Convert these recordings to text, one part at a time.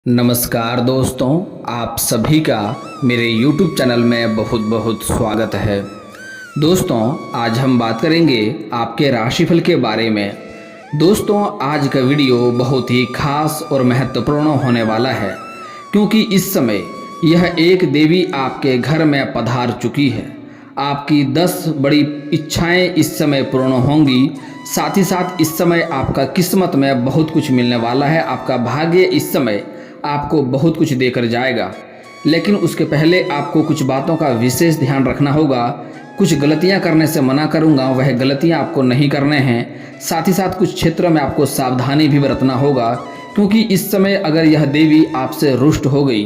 नमस्कार दोस्तों, आप सभी का मेरे YouTube चैनल में बहुत बहुत स्वागत है। दोस्तों, आज हम बात करेंगे आपके राशिफल के बारे में। दोस्तों, आज का वीडियो बहुत ही खास और महत्वपूर्ण होने वाला है, क्योंकि इस समय यह एक देवी आपके घर में पधार चुकी है। आपकी 10 बड़ी इच्छाएं इस समय पूर्ण होंगी। साथ ही साथ इस समय आपका किस्मत में बहुत कुछ मिलने वाला है। आपका भाग्य इस समय आपको बहुत कुछ देकर जाएगा, लेकिन उसके पहले आपको कुछ बातों का विशेष ध्यान रखना होगा। कुछ गलतियां करने से मना करूंगा, वह गलतियां आपको नहीं करने हैं। साथ ही साथ कुछ क्षेत्रों में आपको सावधानी भी बरतना होगा, क्योंकि इस समय अगर यह देवी आपसे रुष्ट हो गई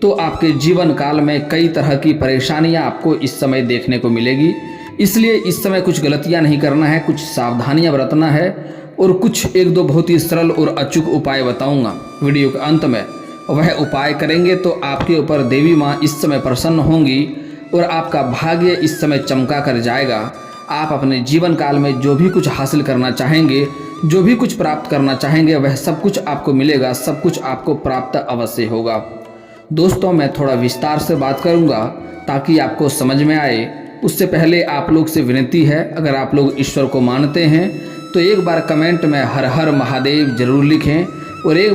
तो आपके जीवन काल में कई तरह की परेशानियां आपको इस समय देखने को मिलेगी। इसलिए इस समय कुछ गलतियां नहीं करना है, कुछ सावधानियां बरतना है और कुछ एक दो बहुत ही सरल और अचूक उपाय बताऊंगा वीडियो के अंत में। वह उपाय करेंगे तो आपके ऊपर देवी माँ इस समय प्रसन्न होंगी और आपका भाग्य इस समय चमका कर जाएगा। आप अपने जीवन काल में जो भी कुछ हासिल करना चाहेंगे, जो भी कुछ प्राप्त करना चाहेंगे, वह सब कुछ आपको मिलेगा, सब कुछ आपको प्राप्त अवश्य होगा। दोस्तों, मैं थोड़ा विस्तार से बात करूंगा ताकि आपको समझ में आए। उससे पहले आप लोग से विनती है, अगर आप लोग ईश्वर को मानते हैं तो एक बार कमेंट में हर हर महादेव जरूर लिखें और एक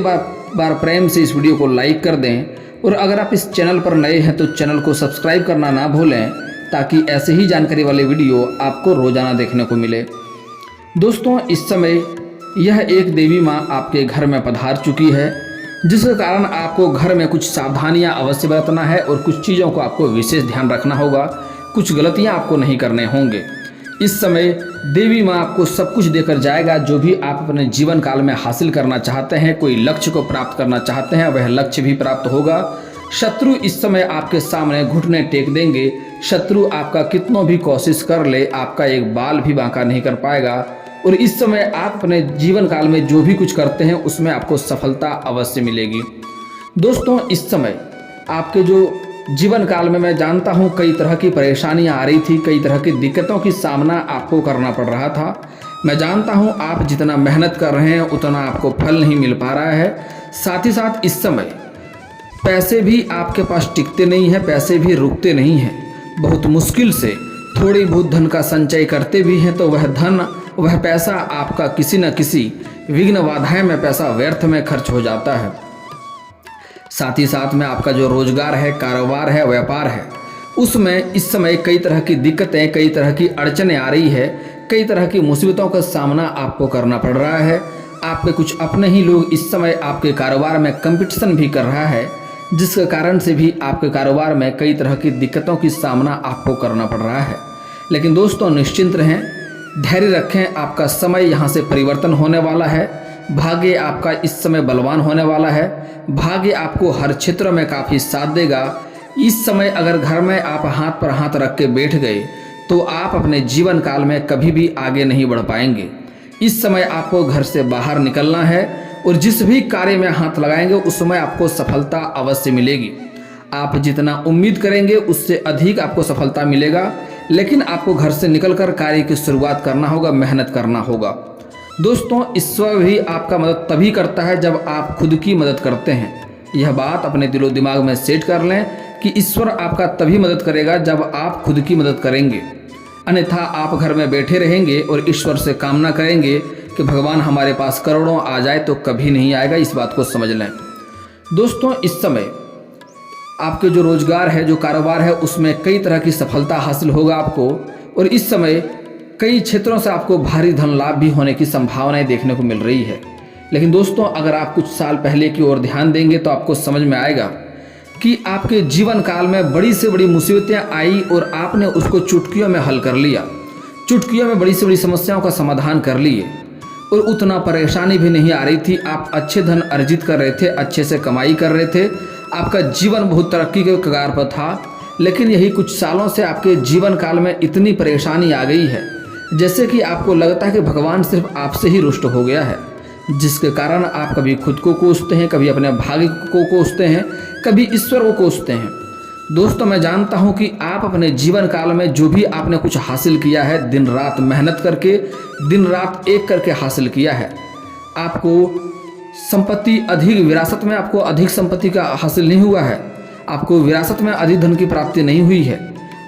बार प्रेम से इस वीडियो को लाइक कर दें। और अगर आप इस चैनल पर नए हैं तो चैनल को सब्सक्राइब करना ना भूलें, ताकि ऐसे ही जानकारी वाले वीडियो आपको रोजाना देखने को मिले। दोस्तों, इस समय यह एक देवी माँ आपके घर में पधार चुकी है, जिसके कारण आपको घर में कुछ सावधानियां अवश्य बरतना है और कुछ चीज़ों को आपको विशेष ध्यान रखना होगा। कुछ गलतियां आपको नहीं करने होंगे। इस समय देवी माँ आपको सब कुछ देकर जाएगा, जो भी आप अपने जीवन काल में हासिल करना चाहते हैं, कोई लक्ष्य को प्राप्त करना चाहते हैं, वह लक्ष्य भी प्राप्त होगा। शत्रु इस समय आपके सामने घुटने टेक देंगे। शत्रु आपका कितनों भी कोशिश कर ले, आपका एक बाल भी बांका नहीं कर पाएगा। और इस समय आप अपने जीवन काल में जो भी कुछ करते हैं उसमें आपको सफलता अवश्य मिलेगी। दोस्तों, इस समय आपके जो जीवन काल में मैं जानता हूँ कई तरह की परेशानियां आ रही थी, कई तरह की दिक्कतों की सामना आपको करना पड़ रहा था। मैं जानता हूँ आप जितना मेहनत कर रहे हैं उतना आपको फल नहीं मिल पा रहा है। साथ ही साथ इस समय पैसे भी आपके पास टिकते नहीं हैं, पैसे भी रुकते नहीं हैं। बहुत मुश्किल से थोड़ी बहुत धन का संचय करते भी हैं तो वह पैसा आपका किसी न किसी विघ्न बाधाएं में पैसा व्यर्थ में खर्च हो जाता है। साथ ही साथ में आपका जो रोजगार है, कारोबार है, व्यापार है, उसमें इस समय कई तरह की दिक्कतें, कई तरह की अड़चनें आ रही है, कई तरह की मुसीबतों का सामना आपको करना पड़ रहा है। आपके कुछ अपने ही लोग इस समय आपके कारोबार में कंपटीशन भी कर रहा है, जिसके कारण से भी आपके कारोबार में कई तरह की दिक्कतों की सामना आपको करना पड़ रहा है। लेकिन दोस्तों, निश्चिंत रहें, धैर्य रखें। आपका समय यहाँ से परिवर्तन होने वाला है। भाग्य आपका इस समय बलवान होने वाला है। भाग्य आपको हर क्षेत्र में काफ़ी साथ देगा। इस समय अगर घर में आप हाथ पर हाथ रख के बैठ गए तो आप अपने जीवन काल में कभी भी आगे नहीं बढ़ पाएंगे। इस समय आपको घर से बाहर निकलना है और जिस भी कार्य में हाथ लगाएंगे उसमें आपको सफलता अवश्य मिलेगी। आप जितना उम्मीद करेंगे उससे अधिक आपको सफलता मिलेगा, लेकिन आपको घर से निकलकर कार्य की शुरुआत करना होगा, मेहनत करना होगा। दोस्तों, ईश्वर भी आपका मदद तभी करता है जब आप खुद की मदद करते हैं। यह बात अपने दिलो दिमाग में सेट कर लें कि ईश्वर आपका तभी मदद करेगा जब आप खुद की मदद करेंगे। अन्यथा आप घर में बैठे रहेंगे और ईश्वर से कामना करेंगे कि भगवान हमारे पास करोड़ों आ जाए, तो कभी नहीं आएगा। इस बात को समझ लें। दोस्तों, इस समय आपके जो रोजगार है, जो कारोबार है, उसमें कई तरह की सफलता हासिल होगा आपको। और इस समय कई क्षेत्रों से आपको भारी धन लाभ भी होने की संभावनाएं देखने को मिल रही है। लेकिन दोस्तों, अगर आप कुछ साल पहले की ओर ध्यान देंगे तो आपको समझ में आएगा कि आपके जीवन काल में बड़ी से बड़ी मुसीबतें आई और आपने उसको चुटकियों में हल कर लिया। चुटकियों में बड़ी से बड़ी समस्याओं का समाधान कर लिए और उतना परेशानी भी नहीं आ रही थी। आप अच्छे धन अर्जित कर रहे थे, अच्छे से कमाई कर रहे थे, आपका जीवन बहुत तरक्की के कगार पर था। लेकिन यही कुछ सालों से आपके जीवन काल में इतनी परेशानी आ गई है, जैसे कि आपको लगता है कि भगवान सिर्फ आपसे ही रुष्ट हो गया है, जिसके कारण आप कभी खुद को कोसते हैं, कभी अपने भाग्य को कोसते हैं, कभी ईश्वर को कोसते हैं। दोस्तों, मैं जानता हूं कि आप अपने जीवन काल में जो भी आपने कुछ हासिल किया है, दिन रात मेहनत करके, दिन रात एक करके हासिल किया है। आपको संपत्ति अधिक विरासत में आपको अधिक संपत्ति का हासिल नहीं हुआ है, आपको विरासत में अधिक धन की प्राप्ति नहीं हुई है।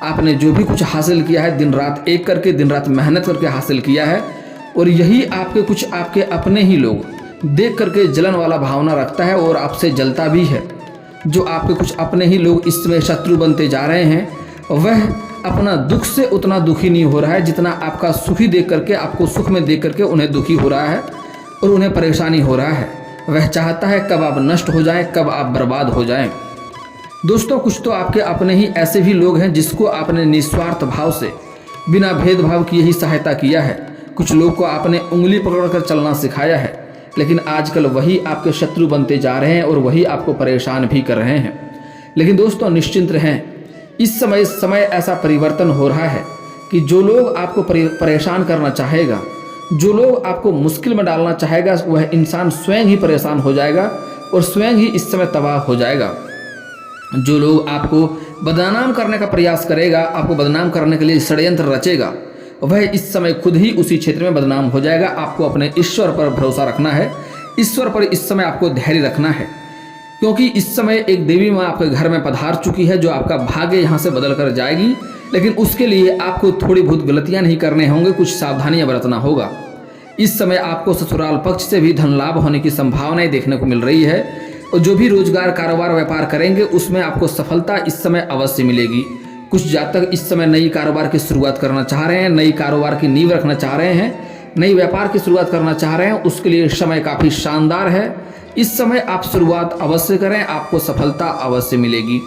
आपने जो भी कुछ हासिल किया है दिन रात एक करके, दिन रात मेहनत करके हासिल किया है, और यही आपके कुछ आपके अपने ही लोग देख करके जलन वाला भावना रखता है और आपसे जलता भी है। जो आपके कुछ अपने ही लोग इसमें शत्रु बनते जा रहे हैं, वह अपना दुख से उतना दुखी नहीं हो रहा है जितना आपका सुखी देख करके, आपको सुख में देख करके उन्हें दुखी हो रहा है और उन्हें परेशानी हो रहा है। वह चाहता है कब आप नष्ट हो जाएं, कब आप बर्बाद हो जाएं। दोस्तों, कुछ तो आपके अपने ही ऐसे भी लोग हैं जिसको आपने निस्वार्थ भाव से बिना भेदभाव किए ही सहायता किया है। कुछ लोग को आपने उंगली पकड़कर चलना सिखाया है, लेकिन आजकल वही आपके शत्रु बनते जा रहे हैं और वही आपको परेशान भी कर रहे हैं। लेकिन दोस्तों, निश्चिंत रहें, इस समय ऐसा परिवर्तन हो रहा है कि जो लोग आपको परेशान करना चाहेगा, जो लोग आपको मुश्किल में डालना चाहेगा, वह इंसान स्वयं ही परेशान हो जाएगा और स्वयं ही इस समय तबाह हो जाएगा। जो लोग आपको बदनाम करने का प्रयास करेगा, आपको बदनाम करने के लिए षड्यंत्र रचेगा, वह इस समय खुद ही उसी क्षेत्र में बदनाम हो जाएगा। आपको अपने ईश्वर पर भरोसा रखना है, ईश्वर पर इस समय आपको धैर्य रखना है, क्योंकि इस समय एक देवी माँ आपके घर में पधार चुकी है जो आपका भाग्य यहाँ से बदल कर जाएगी। लेकिन उसके लिए आपको थोड़ी बहुत गलतियाँ नहीं करने होंगे, कुछ सावधानियाँ बरतना होगा। इस समय आपको ससुराल पक्ष से भी धन लाभ होने की संभावनाएं देखने को मिल रही है, और जो भी रोजगार कारोबार व्यापार करेंगे उसमें आपको सफलता इस समय अवश्य मिलेगी। कुछ जातक इस समय नई कारोबार की शुरुआत करना चाह रहे हैं, नई कारोबार की नींव रखना चाह रहे हैं, नई व्यापार की शुरुआत करना चाह रहे हैं, उसके लिए समय काफ़ी शानदार है। इस समय आप शुरुआत अवश्य करें, आपको सफलता अवश्य मिलेगी।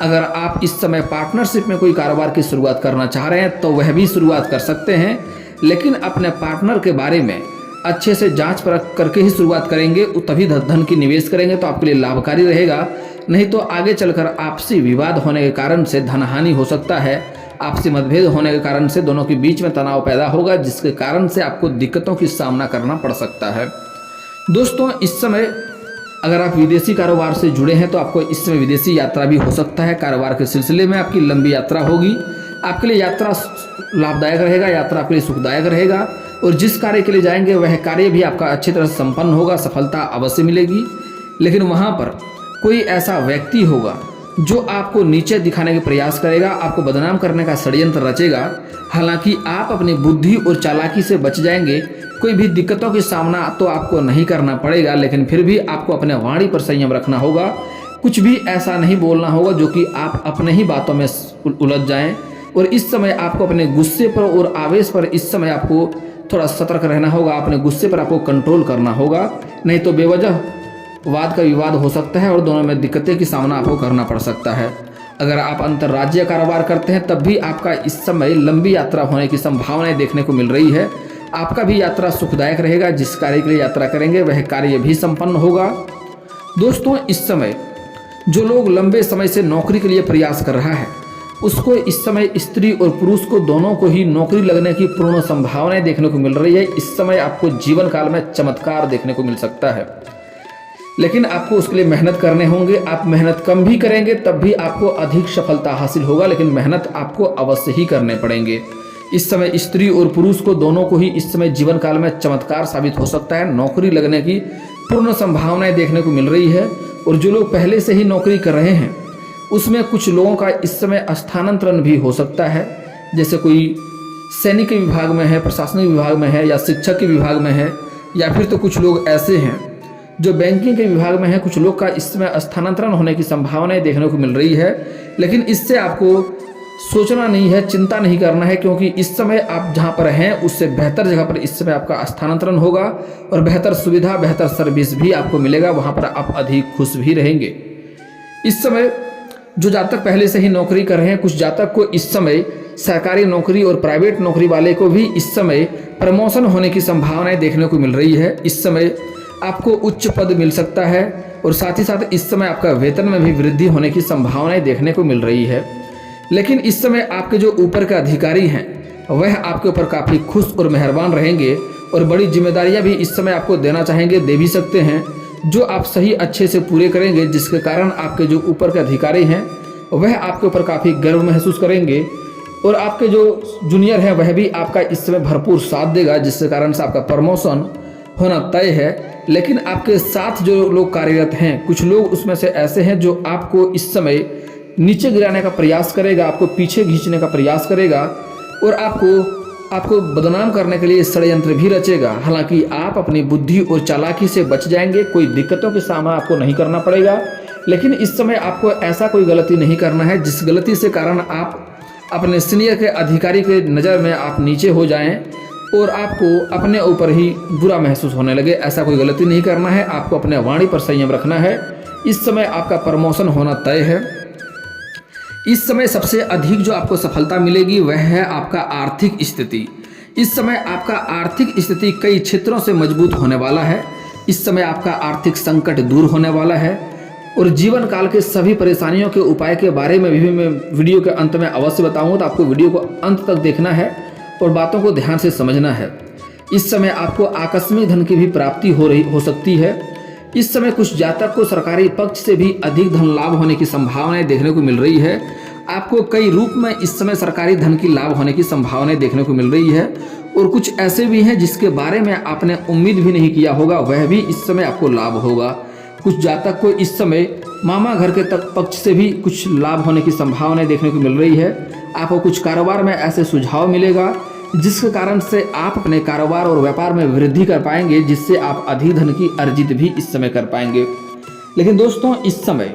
अगर आप इस समय पार्टनरशिप में कोई कारोबार की शुरुआत करना चाह रहे हैं तो वह भी शुरुआत कर सकते हैं, लेकिन अपने पार्टनर के बारे में अच्छे से जांच परख करके ही शुरुआत करेंगे, तभी धन की निवेश करेंगे तो आपके लिए लाभकारी रहेगा। नहीं तो आगे चलकर आपसी विवाद होने के कारण से धन हानि हो सकता है, आपसी मतभेद होने के कारण से दोनों के बीच में तनाव पैदा होगा, जिसके कारण से आपको दिक्कतों की सामना करना पड़ सकता है। दोस्तों, इस समय अगर आप विदेशी कारोबार से जुड़े हैं तो आपको इस समय विदेशी यात्रा भी हो सकता है। कारोबार के सिलसिले में आपकी लंबी यात्रा होगी, आपके लिए यात्रा लाभदायक रहेगा, यात्रा आपके लिए सुखदायक रहेगा, और जिस कार्य के लिए जाएंगे वह कार्य भी आपका अच्छी तरह से संपन्न होगा, सफलता अवश्य मिलेगी। लेकिन वहाँ पर कोई ऐसा व्यक्ति होगा जो आपको नीचे दिखाने के प्रयास करेगा, आपको बदनाम करने का षड्यंत्र रचेगा। हालांकि आप अपनी बुद्धि और चालाकी से बच जाएंगे, कोई भी दिक्कतों की सामना तो आपको नहीं करना पड़ेगा, लेकिन फिर भी आपको अपने वाणी पर संयम रखना होगा। कुछ भी ऐसा नहीं बोलना होगा जो कि आप अपने ही बातों में उलझ जाएं। और इस समय आपको अपने गुस्से पर और आवेश पर इस समय आपको थोड़ा सतर्क रहना होगा, अपने गुस्से पर आपको कंट्रोल करना होगा, नहीं तो बेवजह वाद का विवाद हो सकता है और दोनों में दिक्कतें की सामना आपको करना पड़ सकता है। अगर आप अंतर्राज्यीय कारोबार करते हैं तब भी आपका इस समय लंबी यात्रा होने की संभावनाएं देखने को मिल रही है। आपका भी यात्रा सुखदायक रहेगा, जिस कार्य के लिए यात्रा करेंगे वह कार्य भी संपन्न होगा। दोस्तों, इस समय जो लोग लंबे समय से नौकरी के लिए प्रयास कर रहा है उसको इस समय स्त्री और पुरुष को दोनों को ही नौकरी लगने की पूर्ण संभावनाएं देखने को मिल रही है। इस समय आपको जीवन काल में चमत्कार देखने को मिल सकता है, लेकिन आपको उसके लिए मेहनत करने होंगे। आप मेहनत कम भी करेंगे तब भी आपको अधिक सफलता हासिल होगा, लेकिन मेहनत आपको अवश्य ही करने पड़ेंगे। इस समय स्त्री और पुरुष को दोनों को ही इस समय जीवन काल में चमत्कार साबित हो सकता है, नौकरी लगने की पूर्ण संभावनाएं देखने को मिल रही है। और जो लोग पहले से ही नौकरी कर रहे हैं उसमें कुछ लोगों का इस समय स्थानांतरण भी हो सकता है, जैसे कोई सैनिक के विभाग में है, प्रशासनिक विभाग में है, या शिक्षक के विभाग में है, या फिर तो कुछ लोग ऐसे हैं जो बैंकिंग के विभाग में है। कुछ लोग का इस समय स्थानांतरण होने की संभावनाएं देखने को मिल रही है, लेकिन इससे आपको सोचना नहीं है, चिंता नहीं करना है, क्योंकि इस समय आप जहां पर हैं उससे बेहतर जगह पर इस समय आपका स्थानांतरण होगा और बेहतर सुविधा, बेहतर सर्विस भी आपको मिलेगा, वहां पर आप अधिक खुश भी रहेंगे। इस समय जो जातक पहले से ही नौकरी कर रहे हैं, कुछ जातक को इस समय सरकारी नौकरी और प्राइवेट नौकरी वाले को भी इस समय प्रमोशन होने की संभावनाएं देखने को मिल रही है। इस समय आपको उच्च पद मिल सकता है और साथ ही साथ इस समय आपका वेतन में भी वृद्धि होने की संभावनाएं देखने को मिल रही है। लेकिन इस समय आपके जो ऊपर के अधिकारी हैं वह आपके ऊपर काफ़ी खुश और मेहरबान रहेंगे और बड़ी जिम्मेदारियां भी इस समय आपको देना चाहेंगे, दे भी सकते हैं, जो आप सही अच्छे से पूरे करेंगे, जिसके कारण आपके जो ऊपर के अधिकारी हैं वह आपके ऊपर काफ़ी गर्व महसूस करेंगे और आपके जो जूनियर हैं वह भी आपका इस समय भरपूर साथ देगा, जिसके कारण से आपका प्रमोशन होना तय है। लेकिन आपके साथ जो लोग कार्यरत हैं, कुछ लोग उसमें से ऐसे हैं जो आपको इस समय नीचे गिराने का प्रयास करेगा, आपको पीछे खींचने का प्रयास करेगा और आपको बदनाम करने के लिए षड्यंत्र भी रचेगा। हालांकि आप अपनी बुद्धि और चालाकी से बच जाएंगे, कोई दिक्कतों का सामना आपको नहीं करना पड़ेगा। लेकिन इस समय आपको ऐसा कोई गलती नहीं करना है जिस गलती से कारण आप अपने सीनियर के अधिकारी के नज़र में आप नीचे हो जाएं और आपको अपने ऊपर ही बुरा महसूस होने लगे। ऐसा कोई गलती नहीं करना है, आपको अपने वाणी पर संयम रखना है। इस समय आपका प्रमोशन होना तय है। इस समय सबसे अधिक जो आपको सफलता मिलेगी वह है आपका आर्थिक स्थिति। इस समय आपका आर्थिक स्थिति कई क्षेत्रों से मजबूत होने वाला है। इस समय आपका आर्थिक संकट दूर होने वाला है और जीवन काल के सभी परेशानियों के उपाय के बारे में भी मैं वीडियो के अंत में अवश्य बताऊंगा। तो आपको वीडियो को अंत तक देखना है और बातों को ध्यान से समझना है। इस समय आपको आकस्मिक धन की भी प्राप्ति हो सकती है। इस समय कुछ जातक को सरकारी पक्ष से भी अधिक धन लाभ होने की संभावनाएं देखने को मिल रही है। आपको कई रूप में इस समय सरकारी धन की लाभ होने की संभावनाएं देखने को मिल रही है और कुछ ऐसे भी हैं जिसके बारे में आपने उम्मीद भी नहीं किया होगा, वह भी इस समय आपको लाभ होगा। कुछ जातक को इस समय मामा घर के तक पक्ष से भी कुछ लाभ होने की संभावनाएं देखने को मिल रही है। आपको कुछ कारोबार में ऐसे सुझाव मिलेगा जिसके कारण से आप अपने कारोबार और व्यापार में वृद्धि कर पाएंगे, जिससे आप अधिक धन की अर्जित भी इस समय कर पाएंगे। लेकिन दोस्तों, इस समय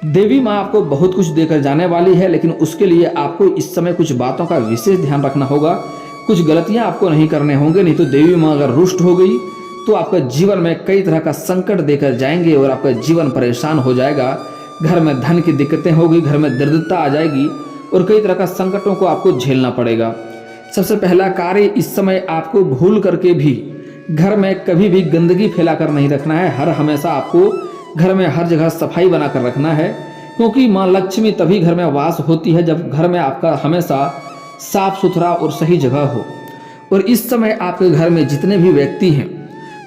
देवी माँ आपको बहुत कुछ देकर जाने वाली है, लेकिन उसके लिए आपको इस समय कुछ बातों का विशेष ध्यान रखना होगा। कुछ गलतियां आपको नहीं करने होंगे, नहीं तो देवी माँ अगर रुष्ट हो गई तो आपका जीवन में कई तरह का संकट देकर जाएंगे और आपका जीवन परेशान हो जाएगा। घर में धन की दिक्कतें होगी, घर में दरिद्रता आ जाएगी और कई तरह का संकटों को आपको झेलना पड़ेगा। सबसे पहला कार्य, इस समय आपको भूल करके भी घर में कभी भी गंदगी फैलाकर नहीं रखना है। हर हमेशा आपको घर में हर जगह सफाई बनाकर रखना है, क्योंकि माँ लक्ष्मी तभी घर में वास होती है जब घर में आपका हमेशा साफ सुथरा और सही जगह हो। और इस समय आपके घर में जितने भी व्यक्ति हैं,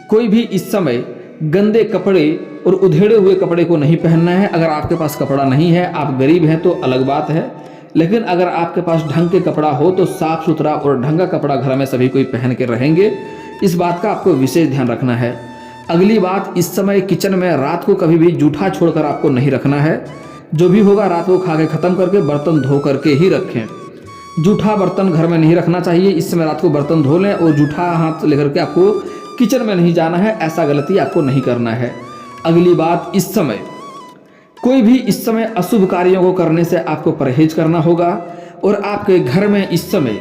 कोई भी इस समय गंदे कपड़े और उधेड़े हुए कपड़े को नहीं पहनना है। अगर आपके पास कपड़ा नहीं है, आप गरीब हैं तो अलग बात है, लेकिन अगर आपके पास ढंग के कपड़ा हो तो साफ सुथरा और ढंग का कपड़ा घर में सभी कोई पहन के रहेंगे। इस बात का आपको विशेष ध्यान रखना है। अगली बात, इस समय किचन में रात को कभी भी जूठा छोड़कर आपको नहीं रखना है। जो भी होगा रात को खा के खत्म करके बर्तन धो करके ही रखें। जूठा बर्तन घर में नहीं रखना चाहिए। इस समय रात को बर्तन धो लें और जूठा हाथ लेकर के आपको किचन में नहीं जाना है। ऐसा गलती आपको नहीं करना है। अगली बात, इस समय कोई भी इस समय अशुभ कार्यों को करने से आपको परहेज करना होगा। और आपके घर में इस समय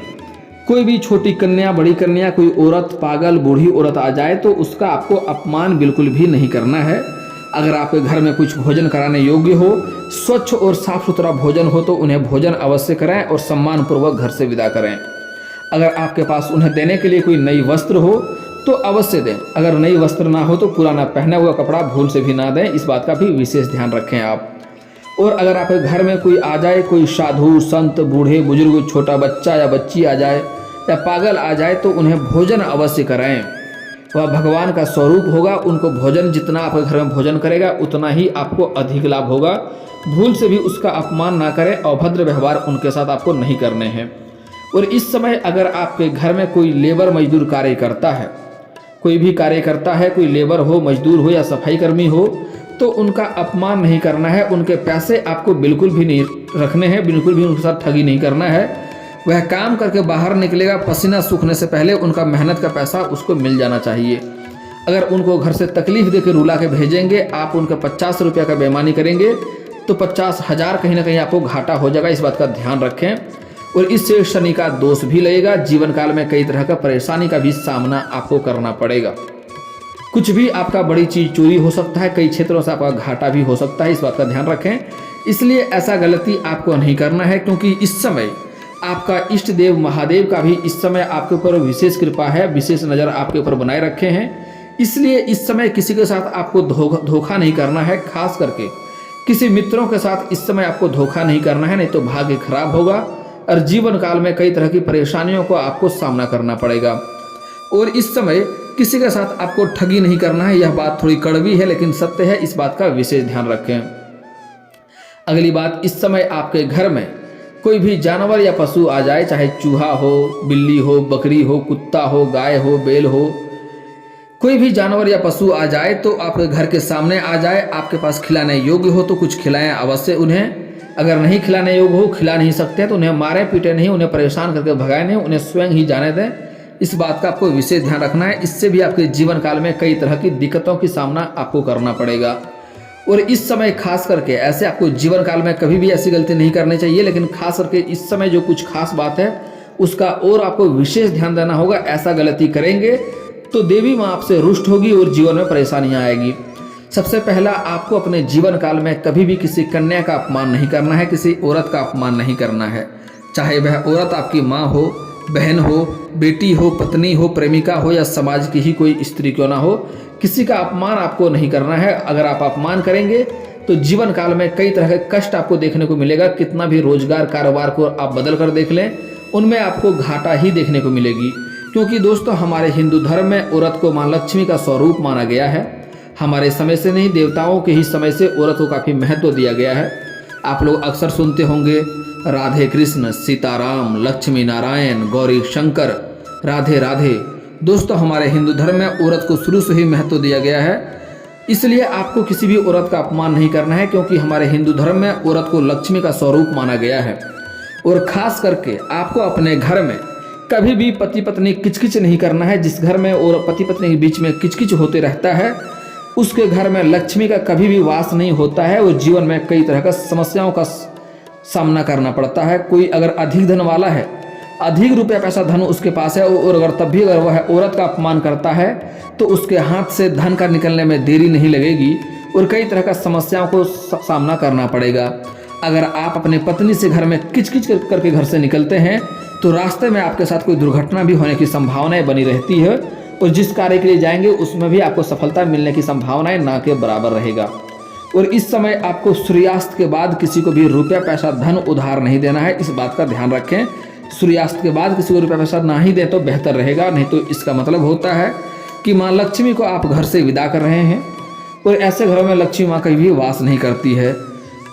कोई भी छोटी कन्या, बड़ी कन्या, कोई औरत, पागल, बूढ़ी औरत आ जाए तो उसका आपको अपमान बिल्कुल भी नहीं करना है। अगर आपके घर में कुछ भोजन कराने योग्य हो, स्वच्छ और साफ सुथरा भोजन हो तो उन्हें भोजन अवश्य कराएं और सम्मानपूर्वक घर से विदा करें। अगर आपके पास उन्हें देने के लिए कोई नई वस्त्र हो तो अवश्य दें। अगर नई वस्त्र ना हो तो पुराना पहना हुआ कपड़ा भूल से भी ना दें। इस बात का भी विशेष ध्यान रखें आप। और अगर आपके घर में कोई आ जाए, कोई साधु, संत, बूढ़े, बुजुर्ग, छोटा बच्चा या बच्ची आ जाए या पागल आ जाए तो उन्हें भोजन अवश्य कराएं। वह भगवान का स्वरूप होगा। उनको भोजन, जितना आपके घर में भोजन करेगा उतना ही आपको अधिक लाभ होगा। भूल से भी उसका अपमान ना करें। अभद्र व्यवहार उनके साथ आपको नहीं करने हैं। और इस समय अगर आपके घर में कोई लेबर मजदूर कार्य करता है, कोई भी कार्य करता है, कोई लेबर हो, मजदूर हो या सफाई कर्मी हो, तो उनका अपमान नहीं करना है। उनके पैसे आपको बिल्कुल भी नहीं रखने हैं, बिल्कुल भी उनके साथ ठगी नहीं करना है। वह काम करके बाहर निकलेगा, पसीना सूखने से पहले उनका मेहनत का पैसा उसको मिल जाना चाहिए। अगर उनको घर से तकलीफ देकर रुला के भेजेंगे, आप उनका 50 रुपये का बेईमानी करेंगे तो 50,000 कहीं ना कहीं आपको घाटा हो जाएगा। इस बात का ध्यान रखें। और इससे शनि का दोष भी लगेगा। जीवन काल में कई तरह का परेशानी का भी सामना आपको करना पड़ेगा। कुछ भी आपका बड़ी चीज चोरी हो सकता है, कई क्षेत्रों से आपका घाटा भी हो सकता है। इस बात का ध्यान रखें। इसलिए ऐसा गलती आपको नहीं करना है, क्योंकि इस समय आपका इष्ट देव महादेव का भी इस समय आपके ऊपर विशेष कृपा है, विशेष नज़र आपके ऊपर बनाए रखे हैं। इसलिए इस समय किसी के साथ आपको धोखा नहीं करना है। खास करके किसी मित्रों के साथ इस समय आपको धोखा नहीं करना है, नहीं तो भाग्य खराब होगा और जीवन काल में कई तरह की परेशानियों को आपको सामना करना पड़ेगा। और इस समय किसी के साथ आपको ठगी नहीं करना है। यह बात थोड़ी कड़वी है लेकिन सत्य है। इस बात का विशेष ध्यान रखें। अगली बात, इस समय आपके घर में कोई भी जानवर या पशु आ जाए, चाहे चूहा हो, बिल्ली हो, बकरी हो, कुत्ता हो, गाय हो, बैल हो, कोई भी जानवर या पशु आ जाए तो आपके घर के सामने आ जाए, आपके पास खिलाने योग्य हो तो कुछ खिलाएं अवश्य उन्हें। अगर नहीं खिलाने योग्य हो, खिला नहीं सकते तो उन्हें मारें पीटे नहीं, उन्हें परेशान करके भगाएं नहीं, उन्हें स्वयं ही जाने दें। इस बात का आपको विशेष ध्यान रखना है। इससे भी आपके जीवन काल में कई तरह की दिक्कतों की सामना आपको करना पड़ेगा। और इस समय खास करके ऐसे आपको जीवन काल में कभी भी ऐसी गलती नहीं करनी चाहिए, लेकिन खास करके इस समय जो कुछ खास बात है उसका और आपको विशेष ध्यान देना होगा। ऐसा गलती करेंगे तो देवी माँ आपसे रुष्ट होगी और जीवन में परेशानियां आएगी। सबसे पहला, आपको अपने जीवन काल में कभी भी किसी कन्या का अपमान नहीं करना है, किसी औरत का अपमान नहीं करना है। चाहे वह औरत आपकी माँ हो, बहन हो, बेटी हो, पत्नी हो, प्रेमिका हो या समाज की ही कोई स्त्री क्यों ना हो, किसी का अपमान आपको नहीं करना है। अगर आप अपमान करेंगे तो जीवन काल में कई तरह के कष्ट आपको देखने को मिलेगा। कितना भी रोजगार कारोबार को आप बदल कर देख लें, उनमें आपको घाटा ही देखने को मिलेगी। क्योंकि दोस्तों, हमारे हिंदू धर्म में औरत को माँ लक्ष्मी का स्वरूप माना गया है। हमारे समय से नहीं, देवताओं के ही समय से औरत को काफ़ी महत्व दिया गया है। आप लोग अक्सर सुनते होंगे राधे कृष्ण, सीताराम, लक्ष्मी नारायण, गौरी शंकर, राधे राधे। दोस्तों, हमारे हिंदू धर्म में औरत को शुरू से ही महत्व दिया गया है। इसलिए आपको किसी भी औरत का अपमान नहीं करना है, क्योंकि हमारे हिंदू धर्म में औरत को लक्ष्मी का स्वरूप माना गया है। और खास करके आपको अपने घर में कभी भी पति पत्नी किचकिच नहीं करना है। जिस घर में और पति पत्नी के बीच में किचकिच होते रहता है, उसके घर में लक्ष्मी का कभी भी वास नहीं होता है और जीवन में कई तरह का समस्याओं का सामना करना पड़ता है। कोई अगर अधिक धन वाला है, अधिक रुपया पैसा धन उसके पास है, और अगर तब भी अगर वह औरत का अपमान करता है तो उसके हाथ से धन का निकलने में देरी नहीं लगेगी और कई तरह का समस्याओं को सामना करना पड़ेगा। अगर आप अपने पत्नी से घर में किचकिच करके घर से निकलते हैं तो रास्ते में आपके साथ कोई दुर्घटना भी होने की संभावनाएं बनी रहती है, और जिस कार्य के लिए जाएंगे उसमें भी आपको सफलता मिलने की संभावनाएं ना के बराबर रहेगा। और इस समय आपको सूर्यास्त के बाद किसी को भी रुपया पैसा धन उधार नहीं देना है। इस बात का ध्यान रखें। सूर्यास्त के बाद किसी को रुपया पैसा ना ही दें तो बेहतर रहेगा, नहीं तो इसका मतलब होता है कि माँ लक्ष्मी को आप घर से विदा कर रहे हैं, और ऐसे घरों में लक्ष्मी माँ कभी भी वास नहीं करती है।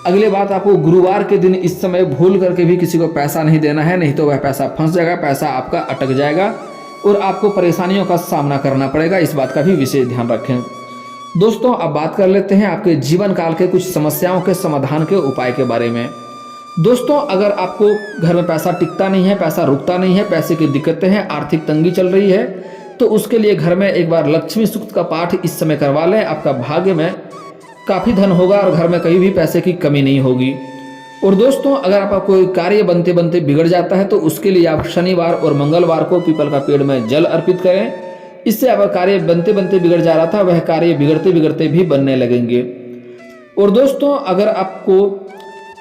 अगली बात, आपको गुरुवार के दिन इस समय भूल करके भी किसी को पैसा नहीं देना है, नहीं तो वह पैसा फंस जाएगा, पैसा आपका अटक जाएगा और आपको परेशानियों का सामना करना पड़ेगा। इस बात का भी विशेष ध्यान रखें। दोस्तों, अब बात कर लेते हैं आपके जीवन काल के कुछ समस्याओं के समाधान के उपाय के बारे में। दोस्तों, अगर आपको घर में पैसा टिकता नहीं है, पैसा रुकता नहीं है, पैसे की दिक्कतें हैं, आर्थिक तंगी चल रही है, तो उसके लिए घर में एक बार लक्ष्मी सूक्त का पाठ इस समय करवा लें। आपका भाग्य में काफ़ी धन होगा और घर में कहीं भी पैसे की कमी नहीं होगी। और दोस्तों, अगर आपका कोई कार्य बनते बनते बिगड़ जाता है तो उसके लिए आप शनिवार और मंगलवार को पीपल का पेड़ में जल अर्पित करें। इससे आपका कार्य बनते बनते बिगड़ जा रहा था, वह कार्य बिगड़ते बिगड़ते भी बनने लगेंगे। और दोस्तों, अगर आपको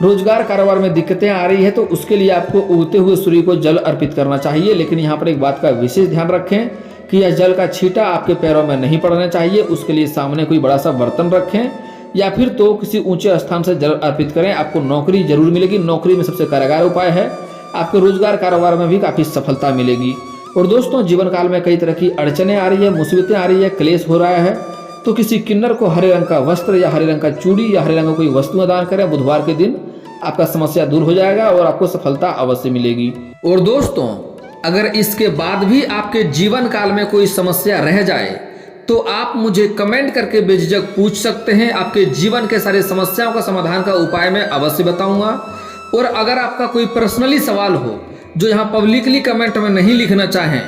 रोजगार कारोबार में दिक्कतें आ रही है तो उसके लिए आपको उगते हुए सूर्य को जल अर्पित करना चाहिए। लेकिन यहाँ पर एक बात का विशेष ध्यान रखें कि यह जल का छींटा आपके पैरों में नहीं पड़ना चाहिए। उसके लिए सामने कोई बड़ा सा बर्तन रखें या फिर तो किसी ऊंचे स्थान से जल अर्पित करें। आपको नौकरी जरूर मिलेगी। नौकरी में सबसे कारगर उपाय है, आपके रोजगार कारोबार में भी काफ़ी सफलता मिलेगी। और दोस्तों, जीवन काल में कई तरह की अड़चने आ रही है, मुसीबतें आ रही है, क्लेश हो रहा है, तो किसी किन्नर को हरे रंग का वस्त्र या हरे रंग का चूड़ी या हरे रंग का कोई वस्तु दान करें। बुधवार के दिन आपका समस्या दूर हो जाएगा और आपको सफलता अवश्य मिलेगी। और दोस्तों, अगर इसके बाद भी आपके जीवन काल में कोई समस्या रह जाए तो आप मुझे कमेंट करके बेझिझक पूछ सकते हैं। आपके जीवन के सारे समस्याओं का समाधान का उपाय मैं अवश्य बताऊंगा। और अगर आपका कोई पर्सनली सवाल हो जो यहाँ पब्लिकली कमेंट में नहीं लिखना चाहें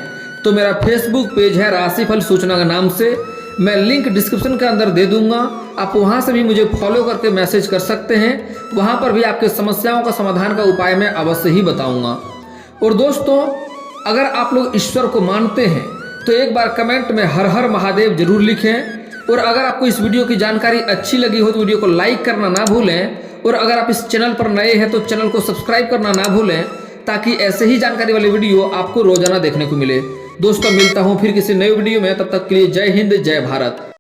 तो मेरा फेसबुक पेज है राशिफल सूचना के नाम से, मैं लिंक डिस्क्रिप्शन के अंदर दे दूंगा। आप वहाँ से भी मुझे फॉलो करके मैसेज कर सकते हैं। वहाँ पर भी आपके समस्याओं का समाधान का उपाय मैं अवश्य ही बताऊंगा। और दोस्तों, अगर आप लोग ईश्वर को मानते हैं तो एक बार कमेंट में हर हर महादेव जरूर लिखें। और अगर आपको इस वीडियो की जानकारी अच्छी लगी हो तो वीडियो को लाइक करना ना भूलें। और अगर आप इस चैनल पर नए हैं तो चैनल को सब्सक्राइब करना ना भूलें, ताकि ऐसे ही जानकारी वाले वीडियो आपको रोजाना देखने को मिले। दोस्तों, मिलता हूँ फिर किसी नए वीडियो में। तब तक के लिए जय हिंद, जय भारत।